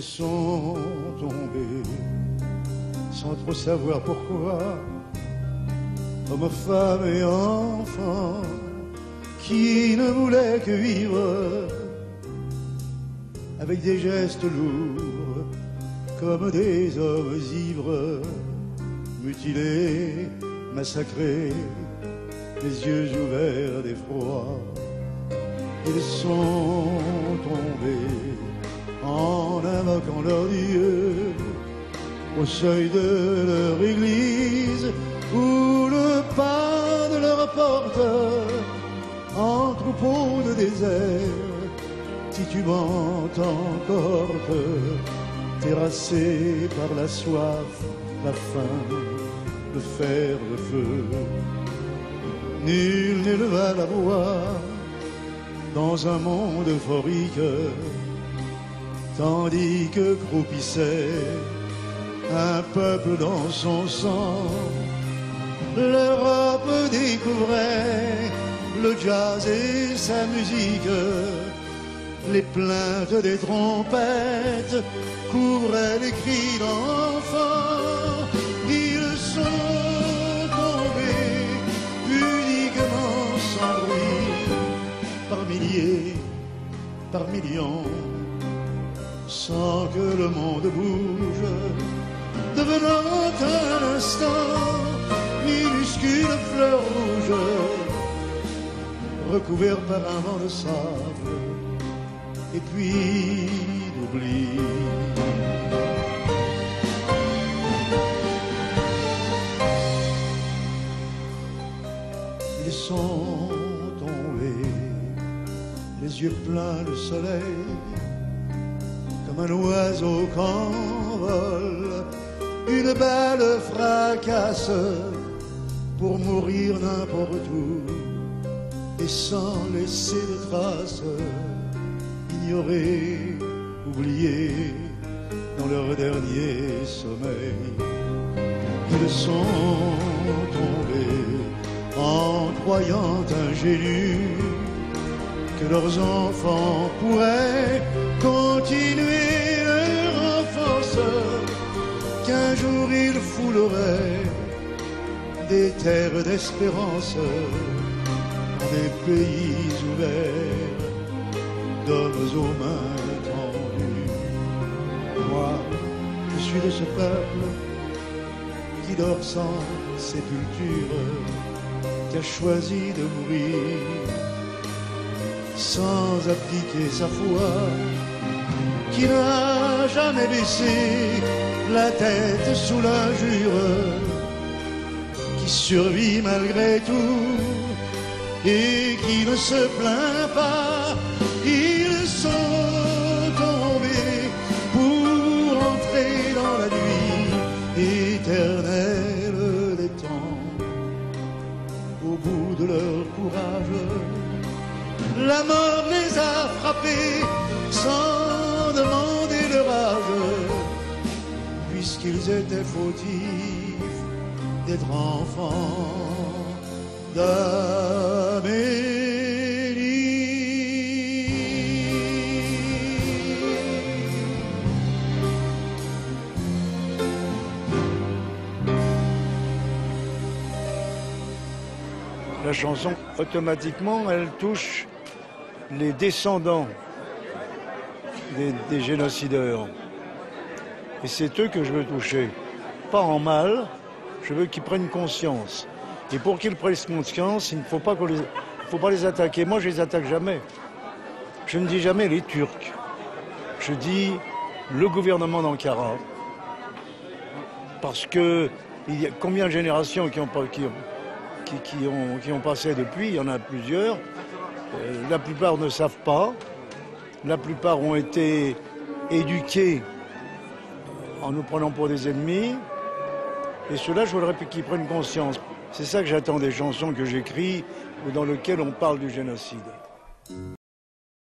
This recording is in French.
Ils sont tombés sans trop savoir pourquoi, hommes, femmes et enfants qui ne voulaient que vivre, avec des gestes lourds comme des hommes ivres, mutilés, massacrés, les yeux ouverts d'effroi. Ils sont tombés en invoquant leur Dieu au seuil de leur église ou le pas de leur porte, en troupeau de désert, titubant en corte, terrassés par la soif, la faim, le fer, le feu. Nul n'éleva la voix dans un monde euphorique, tandis que croupissait un peuple dans son sang. L'Europe découvrait le jazz et sa musique, les plaintes des trompettes couvraient les cris d'enfants. Ils sont tombés uniquement sans bruit, par milliers, par millions, sans que le monde bouge, devenant un instant minuscule fleur rouge, recouvert par un vent de sable et puis d'oubli. Ils sont tombés, les yeux pleins de soleil, comme un oiseau qu'envole une balle fracasse, pour mourir n'importe où et sans laisser de traces, ignorés, oubliés dans leur dernier sommeil. Ils sont tombés en croyant ingénus que leurs enfants pourraient continuer leur enfance, qu'un jour ils fouleraient des terres d'espérance dans des pays ouverts d'hommes aux mains tendues. Moi, je suis de ce peuple qui dort sans sépulture, qui a choisi de mourir sans abdiquer sa foi, qui n'a jamais baissé la tête sous l'injure, qui survit malgré tout et qui ne se plaint pas. Ils sont tombés pour entrer dans la nuit éternelle des temps. Au bout de leur courage, la mort les a frappés sans demander leur âge, puisqu'ils étaient fautifs d'être enfants d'Amélie. La chanson, automatiquement, elle touche les descendants des génocideurs. Et c'est eux que je veux toucher. Pas en mal, je veux qu'ils prennent conscience. Et pour qu'ils prennent conscience, il ne faut pas les attaquer. Moi, je les attaque jamais. Je ne dis jamais les Turcs. Je dis le gouvernement d'Ankara. Parce que il y a combien de générations qui ont passé depuis, il y en a plusieurs. La plupart ne savent pas. La plupart ont été éduqués en nous prenant pour des ennemis. Et ceux-là, je voudrais qu'ils prennent conscience. C'est ça que j'attends des chansons que j'écris ou dans lesquelles on parle du génocide.